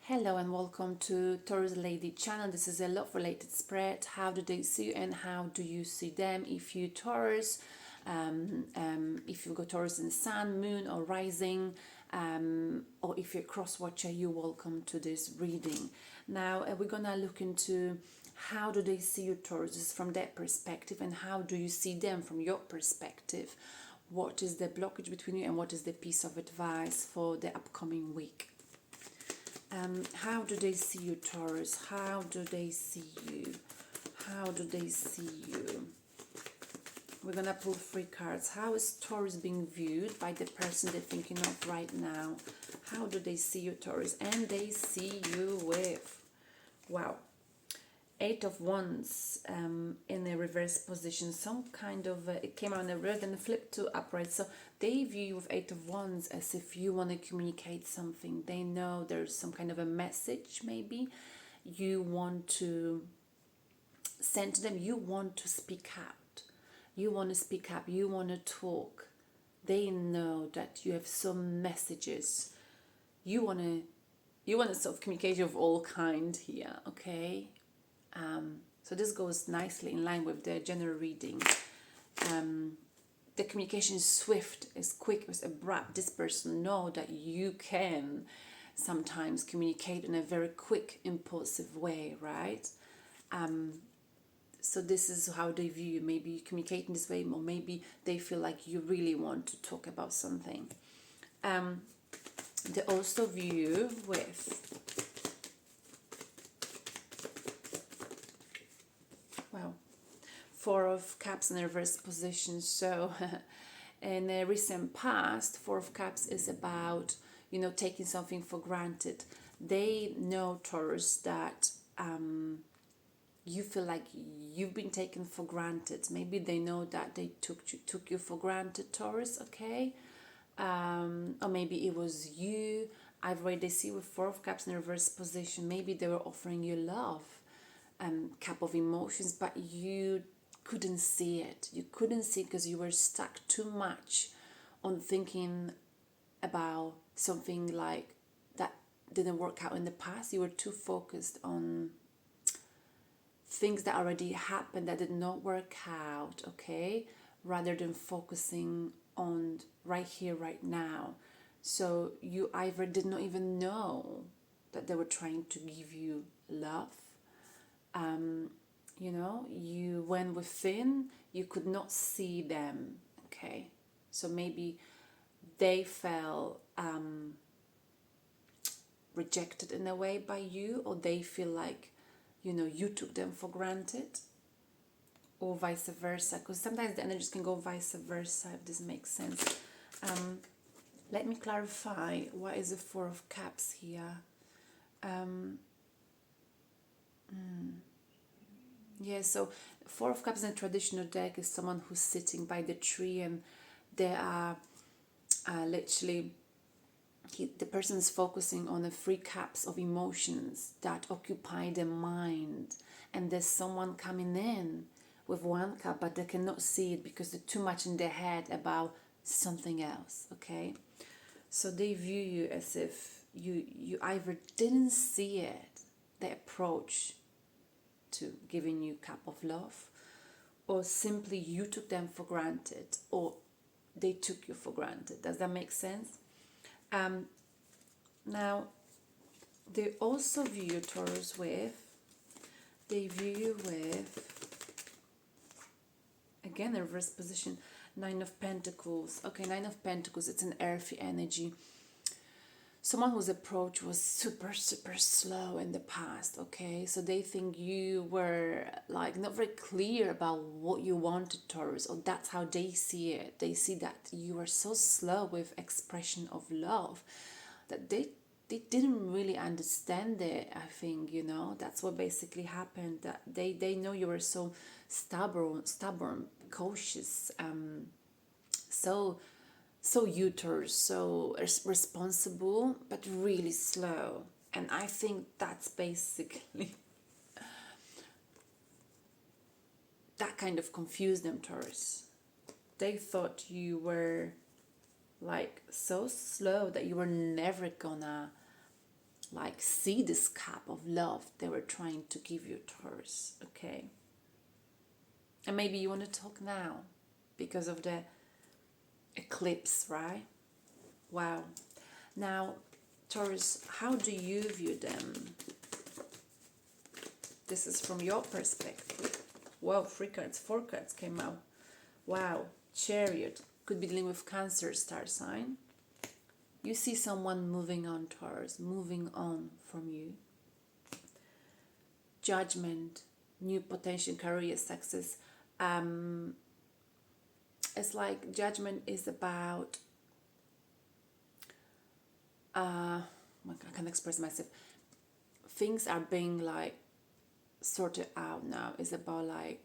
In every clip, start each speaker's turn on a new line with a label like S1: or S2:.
S1: Hello and welcome to Taurus Lady channel. This is a love related spread. How do they see you and how do you see them? If you Taurus, if you go Taurus in sun, moon or rising, or if you're a cross watcher, you're welcome to this reading. Now we're gonna look into how do they see you Taurus from their perspective and how do you see them from your perspective. What is the blockage between you and what is the piece of advice for the upcoming week? How do they see you, Taurus? How do they see you? How do they see you? We're going to pull 3 cards. How is Taurus being viewed by the person they're thinking of right now? How do they see you, Taurus? And they see you with, wow, 8 of Wands in a reverse position. Some kind of, it came out in the red and flipped to upright. So they view you with 8 of Wands as if you want to communicate something. They know there's some kind of a message maybe you want to send to them. You want to speak out. You want to speak up. You want to talk. They know that you have some messages. You want to sort of communicate of all kind here, okay? So this goes nicely in line with the general reading. The communication is swift, is quick, is abrupt. This person knows that you can sometimes communicate in a very quick, impulsive way, right? So this is how they view you. Maybe you communicate in this way, or maybe they feel like you really want to talk about something. They also view you with, well, 4 of Cups in the reverse position. So in a recent past, 4 of Cups is about, taking something for granted. They know, Taurus, that you feel like you've been taken for granted. Maybe they know that they took you for granted, Taurus, okay? Or maybe it was you. I've read they see with 4 of Cups in the reverse position. Maybe they were offering you love, cup of emotions, but you couldn't see it. You couldn't see it because you were stuck too much on thinking about something like that didn't work out in the past. You were too focused on things that already happened that did not work out, okay, rather than focusing on right here, right now. So you either did not even know that they were trying to give you love. You went within, you could not see them, okay? So maybe they felt rejected in a way by you, or they feel like, you took them for granted, or vice versa, because sometimes the energies can go vice versa, if this makes sense. Let me clarify, what is the 4 of Cups here? Yeah, so 4 of Cups in a traditional deck is someone who's sitting by the tree, and they are literally, the person is focusing on the 3 cups of emotions that occupy their mind, and there's someone coming in with 1 cup, but they cannot see it because they're too much in their head about something else, okay? So they view you as if you either didn't see it, the approach to giving you cup of love, or simply you took them for granted, or they took you for granted. Does that make sense? Now, they also view you, Taurus, they view you with, again, a reverse position, 9 of Pentacles. Okay, 9 of Pentacles, it's an earthy energy. Someone whose approach was super, super slow in the past, okay? So they think you were like not very clear about what you wanted, Taurus, or that's how they see it. They see that you were so slow with expression of love that they didn't really understand it, I think, That's what basically happened, that they know you were so stubborn, cautious, so uterus, so responsible, but really slow. And I think that's basically that kind of confused them, Taurus. They thought you were like so slow that you were never gonna like see this cup of love they were trying to give you, Taurus, okay? And maybe you want to talk now because of the eclipse, right? Wow. Now, Taurus, how do you view them? This is from your perspective. Wow, 4 cards came out. Wow, Chariot. Could be dealing with Cancer star sign. You see someone moving on, Taurus, moving on from you. Judgment, new potential career success. It's like Judgment is about, I can't express myself. Things are being like sorted out now. It's about like,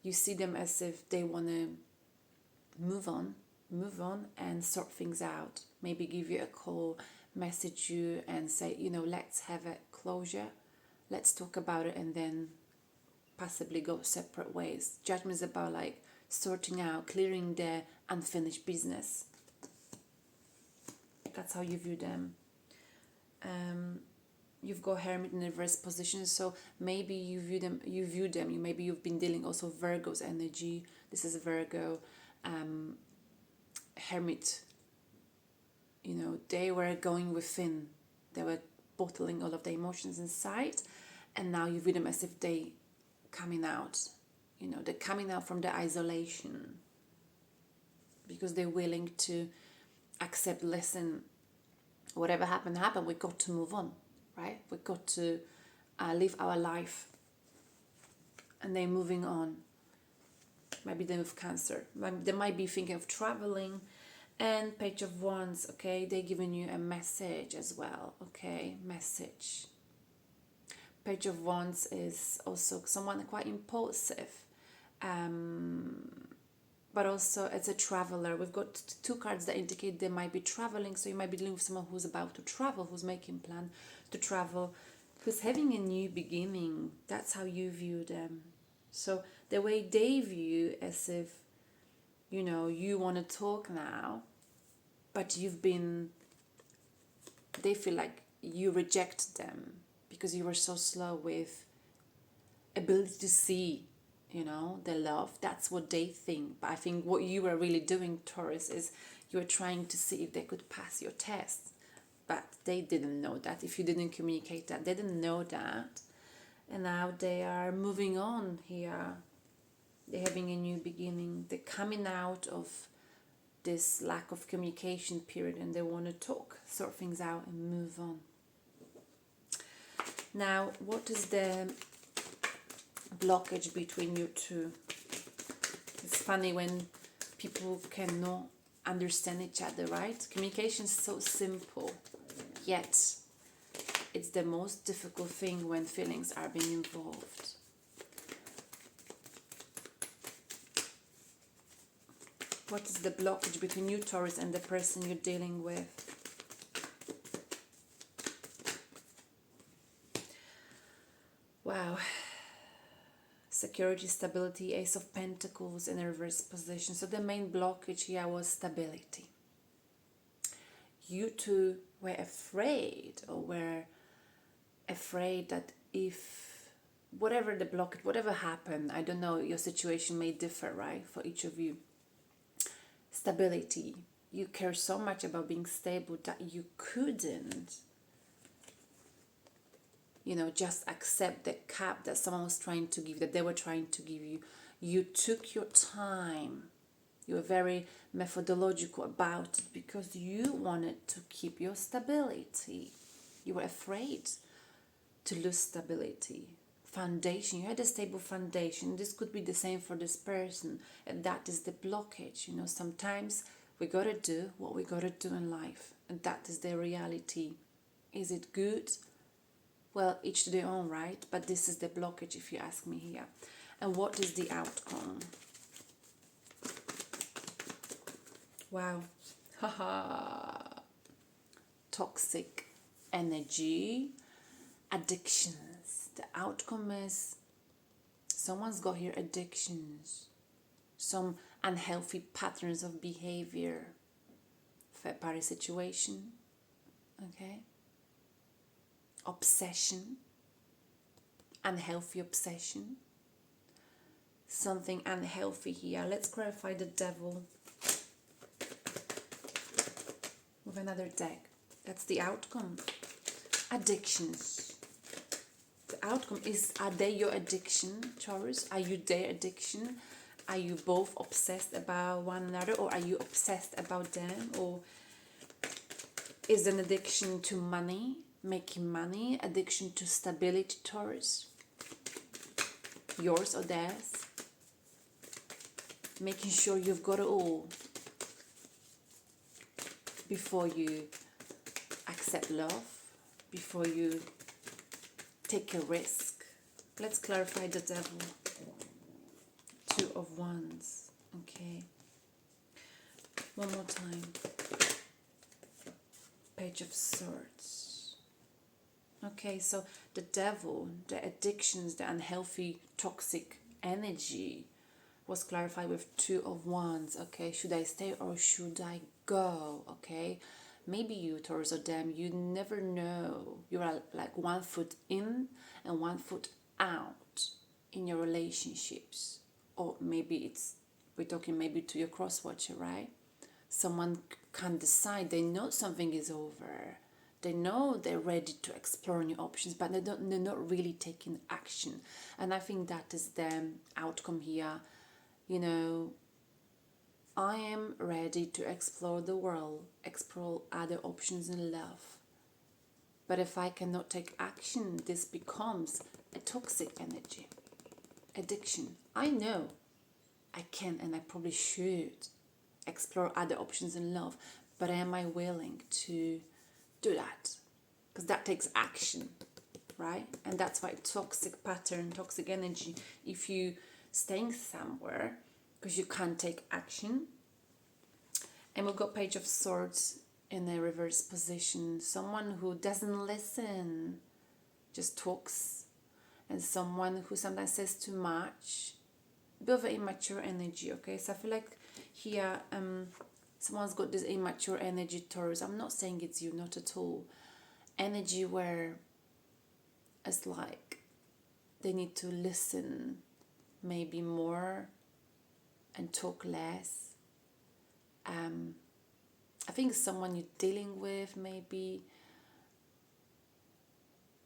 S1: you see them as if they want to move on and sort things out. Maybe give you a call, message you and say, you know, let's have a closure. Let's talk about it and then possibly go separate ways. Judgment is about like sorting out, clearing their unfinished business. That's how you view them. You've got Hermit in reverse position, so maybe maybe you've been dealing also Virgo's energy. This is Virgo. Hermit, you know, they were going within. They were bottling all of their emotions inside, and now you view them as if they coming out. You know, they're coming out from the isolation because they're willing to accept, listen, whatever happened, we got to move on, right? We got to live our life. And they're moving on. Maybe they with Cancer. They might be thinking of traveling. And Page of Wands, okay? They're giving you a message as well, okay? Message. Page of Wands is also someone quite impulsive. But also as a traveler. We've got 2 cards that indicate they might be traveling. So you might be dealing with someone who's about to travel, who's making plan to travel, who's having a new beginning. That's how you view them. So the way they view as if, you know, you want to talk now, but they feel like you reject them because you were so slow with ability to see, you know, the love. That's what they think. But I think what you were really doing, Taurus, is you were trying to see if they could pass your test. But they didn't know that. If you didn't communicate that, they didn't know that. And now they are moving on here. They're having a new beginning. They're coming out of this lack of communication period and they want to talk, sort things out and move on. Now, what is the blockage between you two? It's funny when people cannot understand each other, right? Communication is so simple, yet it's the most difficult thing when feelings are being involved. What is the blockage between you, Taurus, and the person you're dealing with? Wow. Security, stability, Ace of Pentacles in a reverse position. So the main blockage here was stability. You two were afraid that if whatever the blockage, whatever happened, I don't know, your situation may differ, right, for each of you. Stability. You care so much about being stable that you couldn't, you know, just accept the cap that someone was trying to give, that they were trying to give you. You took your time. You were very methodological about it because you wanted to keep your stability. You were afraid to lose stability. Foundation. You had a stable foundation. This could be the same for this person. And that is the blockage. You know, sometimes we got to do what we got to do in life. And that is the reality. Is it good? Well, each to their own, right? But this is the blockage, if you ask me here. And what is the outcome? Wow. Haha. Toxic energy. Addictions. The outcome is someone's got here addictions. Some unhealthy patterns of behavior. Third party situation. Okay. obsession, unhealthy obsession, something unhealthy here. Let's clarify the devil with another deck. That's the outcome. Addictions. The outcome is, are they your addiction, Taurus? Are you their addiction? Are you both obsessed about one another, or are you obsessed about them? Or is an addiction to money, making money, addiction to stability, Taurus? Yours or theirs? Making sure you've got it all before you accept love, before you take a risk. Let's clarify the devil. 2 of Wands. Okay. One more time. Page of Swords. Okay, so the devil, the addictions, the unhealthy, toxic energy was clarified with 2 of Wands. Okay, should I stay or should I go? Okay, maybe you, Taurus, or them, you never know. You are like 1 foot in and 1 foot out in your relationships. Or maybe we're talking maybe to your cross-watcher, right? Someone can't decide. They know something is over. They know they're ready to explore new options, but they're not really taking action. And I think that is the outcome here. You know, I am ready to explore the world, explore other options in love. But if I cannot take action, this becomes a toxic energy. Addiction. I know I can and I probably should explore other options in love, but am I willing to do that? Because that takes action, right? And that's why toxic pattern, toxic energy, if you staying somewhere because you can't take action. And we've got Page of Swords in a reverse position. Someone who doesn't listen, just talks. And someone who sometimes says too much, a bit of an immature energy, okay? So I feel like here, someone's got this immature energy, Taurus. I'm not saying it's you, not at all. Energy where it's like they need to listen maybe more and talk less. I think someone you're dealing with, maybe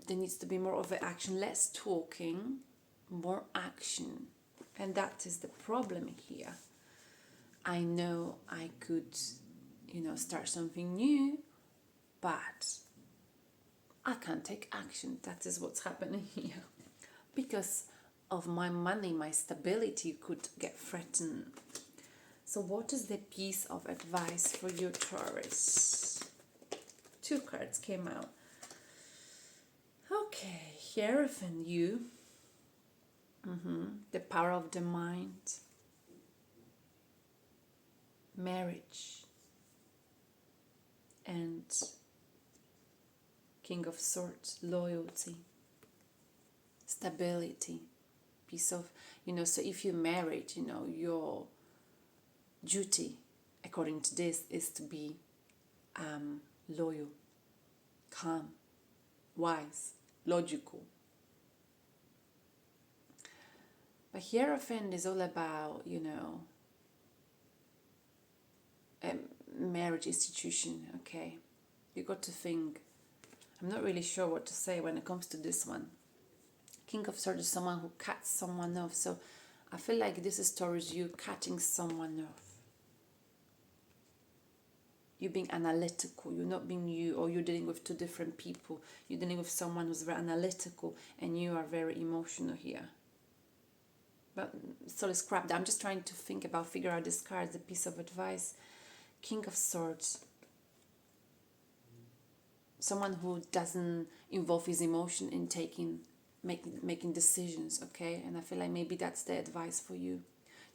S1: there needs to be more of an action, less talking, more action. And that is the problem here. I know I could, start something new, but I can't take action. That is what's happening here. Because of my money, my stability could get threatened. So what is the piece of advice for you, Taurus? 2 cards came out. Okay, Hierophant, you. The power of the mind. Marriage. And King of Swords, loyalty. Stability. Piece of, so if you're married, your duty, according to this, is to be loyal, calm, wise, logical. But Hierophant is all about, a marriage institution, okay? You got to think. I'm not really sure what to say when it comes to this one. King of Swords is someone who cuts someone off. So I feel like this is towards you cutting someone off. You being analytical, you're not being you, or you're dealing with 2 different people. You're dealing with someone who's very analytical and you are very emotional here. But so let's scrap that. I'm just trying to figure out this card, the piece of advice. King of Swords. Someone who doesn't involve his emotion in making decisions, okay? And I feel like maybe that's the advice for you.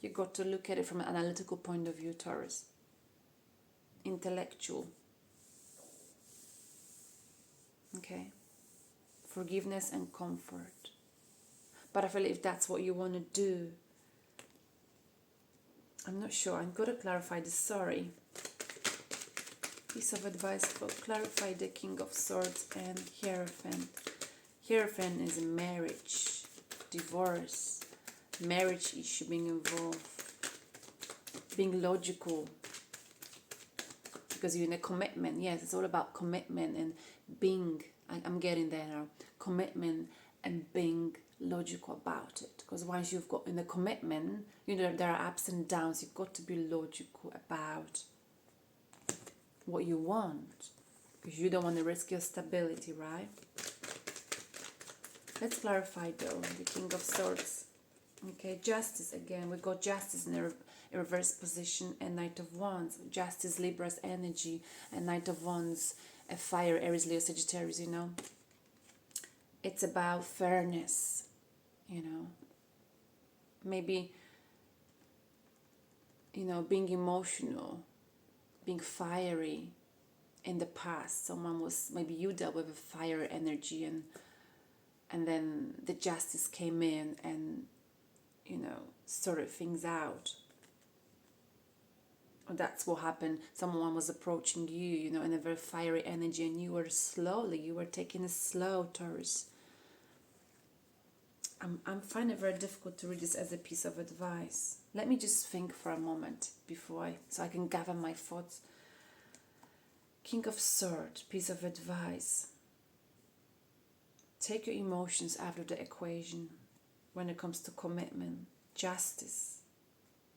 S1: You got to look at it from an analytical point of view, Taurus. Intellectual. Okay? Forgiveness and comfort. But I feel if that's what you want to do, I'm not sure. I've got to clarify this. Sorry. Piece of advice for clarify the King of Swords and Hierophant. Hierophant is a marriage, divorce, marriage issue being involved, being logical, because you're in a commitment. Yes, it's all about commitment and being, I'm getting there now, commitment and being logical about it. Because once you've got in a commitment, you know, there are ups and downs. You've got to be logical about what you want, because you don't want to risk your stability, right? Let's clarify though, the King of Swords. Okay, Justice again. We got Justice in a reverse position and Knight of Wands. Justice, Libra's energy, and Knight of Wands, a fire, Aries, Leo, Sagittarius, you know. It's about fairness, you know. Maybe, you know, being emotional, being fiery in the past. Someone was, maybe you dealt with a fire energy and then the Justice came in and, you know, sorted things out. That's what happened. Someone was approaching you, you know, in a very fiery energy, and you were taking it slow, Taurus. I'm finding it very difficult to read this as a piece of advice. Let me just think for a moment so I can gather my thoughts. King of Swords, piece of advice. Take your emotions out of the equation when it comes to commitment. Justice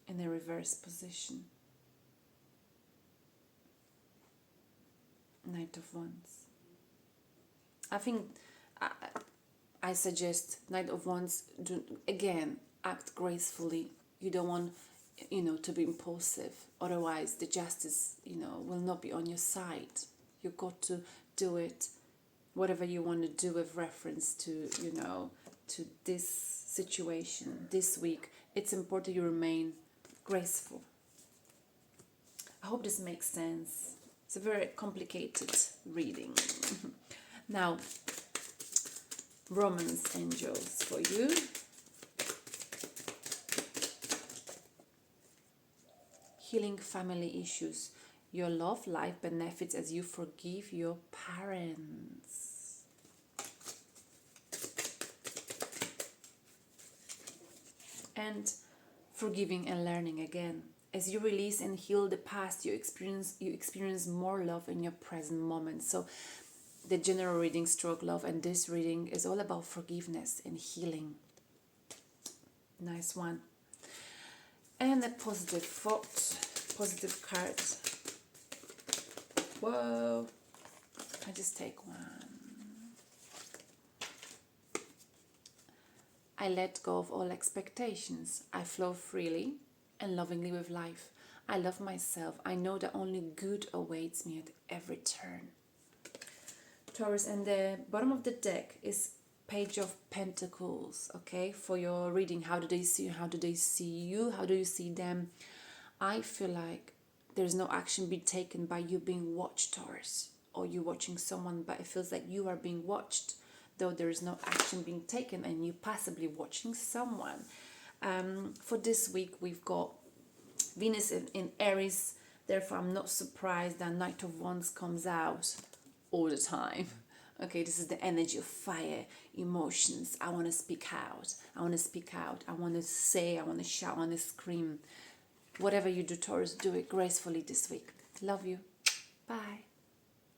S1: in a reverse position. Knight of Wands. I think I suggest Knight of Wands, again, act gracefully. You don't want, you know, to be impulsive. Otherwise, the Justice, you know, will not be on your side. You've got to do it, whatever you want to do with reference to, you know, to this situation, this week. It's important you remain graceful. I hope this makes sense. It's a very complicated reading. Now, Romance angels for you. Healing family issues. Your love life benefits as you forgive your parents. And forgiving and learning again. As you release and heal the past, you experience more love in your present moment. So the general reading stroke love, and this reading is all about forgiveness and healing. Nice one. And a positive thought, positive card. Whoa. I just take one. I let go of all expectations. I flow freely and lovingly with life. I love myself. I know that only good awaits me at every turn. Taurus, and the bottom of the deck is Page of Pentacles, okay? For your reading, how do they see you? How do they see you? How do you see them? I feel like there's no action being taken by you being watched, Taurus, or you watching someone, but it feels like you are being watched, though there is no action being taken and you passively watching someone. For this week, we've got Venus in Aries. Therefore, I'm not surprised that Knight of Wands comes out all the time. Okay, this is the energy of fire, emotions. I want to speak out. I want to speak out. I want to say, I want to shout, I want to scream. Whatever you do, Taurus, do it gracefully this week. Love you. Bye.